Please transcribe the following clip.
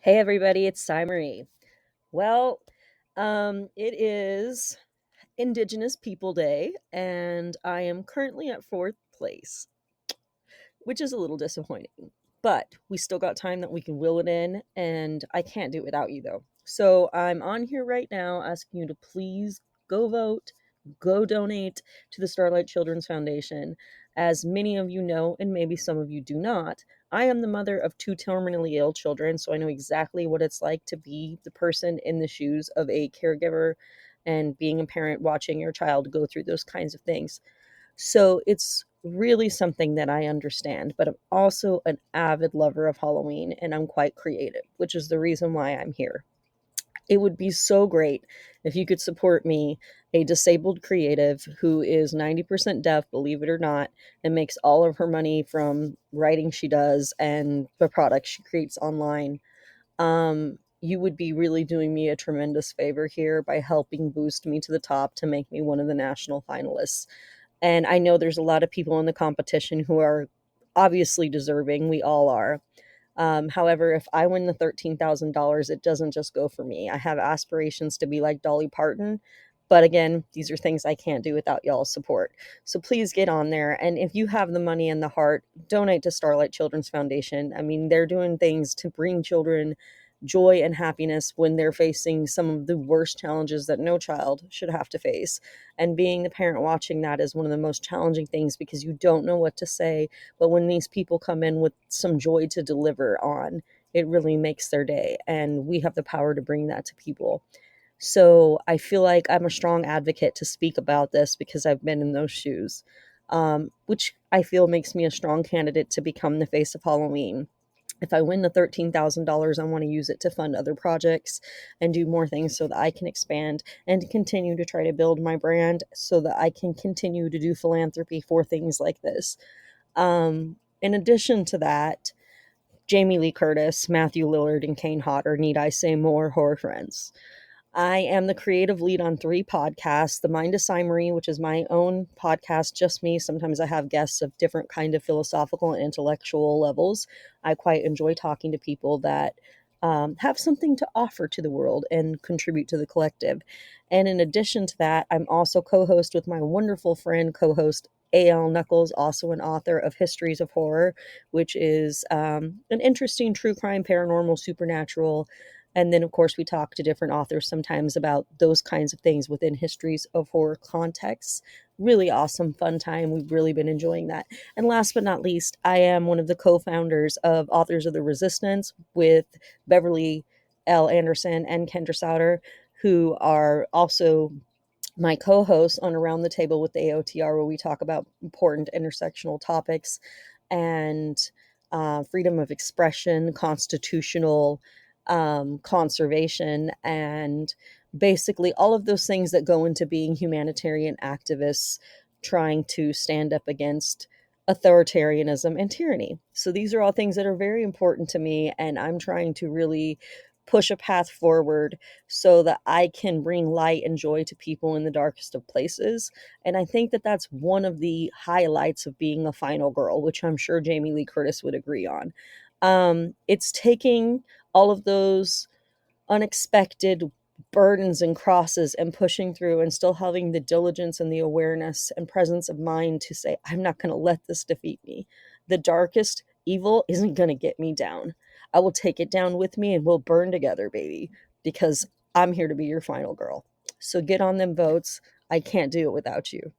Hey everybody, it's Marie. Well, it is Indigenous People Day, and I am currently at fourth place, which is a little disappointing. But we still got time that we can will it in, and I can't do it without you though. So I'm on here right now asking you to please go vote, go donate to the Starlight Children's Foundation. As many of you know, and maybe some of you do not, I am the mother of two terminally ill children, so I know exactly what it's like to be the person in the shoes of a caregiver and being a parent watching your child go through those kinds of things. So it's really something that I understand, but I'm also an avid lover of Halloween and I'm quite creative, which is the reason why I'm here. It would be so great if you could support me, a disabled creative who is 90% deaf, believe it or not, and makes all of her money from writing she does and the products she creates online. You would be really doing me a tremendous favor here by helping boost me to the top to make me one of the national finalists. And I know there's a lot of people in the competition who are obviously deserving. We all are. However, if I win the $13,000, it doesn't just go for me. I have aspirations to be like Dolly Parton. But again, these are things I can't do without y'all's support. So please get on there. And if you have the money and the heart, donate to Starlight Children's Foundation. I mean, they're doing things to bring children joy and happiness when they're facing some of the worst challenges that no child should have to face. And being the parent watching that is one of the most challenging things because you don't know what to say. But when these people come in with some joy to deliver on, it really makes their day. And we have the power to bring that to people. So I feel like I'm a strong advocate to speak about this because I've been in those shoes, which I feel makes me a strong candidate to become the face of Halloween. If I win the $13,000, I want to use it to fund other projects and do more things so that I can expand and continue to try to build my brand so that I can continue to do philanthropy for things like this. In addition to that, Jamie Lee Curtis, Matthew Lillard, and Kane Hodder, need I say more, horror friends. I am the creative lead on three podcasts. The Mind of Marie, which is my own podcast, just me. Sometimes I have guests of different kind of philosophical and intellectual levels. I quite enjoy talking to people that have something to offer to the world and contribute to the collective. And in addition to that, I'm also co-host with my wonderful friend, co-host A.L. Knuckles, also an author of Histories of Horror, which is an interesting true crime, paranormal, supernatural, and then, of course, we talk to different authors sometimes about those kinds of things within histories of horror contexts. Really awesome, fun time. We've really been enjoying that. And last but not least, I am one of the co founders of Authors of the Resistance with Beverly L. Anderson and Kendra Sauter, who are also my co-hosts on Around the Table with the AOTR, where we talk about important intersectional topics and freedom of expression, constitutional conservation, and basically all of those things that go into being humanitarian activists trying to stand up against authoritarianism and tyranny. So these are all things that are very important to me, and I'm trying to really push a path forward so that I can bring light and joy to people in the darkest of places. And I think that that's one of the highlights of being a final girl, which I'm sure Jamie Lee Curtis would agree on. It's taking all of those unexpected burdens and crosses and pushing through and still having the diligence and the awareness and presence of mind to say, I'm not going to let this defeat me. The darkest evil isn't going to get me down. I will take it down with me and we'll burn together, baby, because I'm here to be your final girl. So get on them votes. I can't do it without you.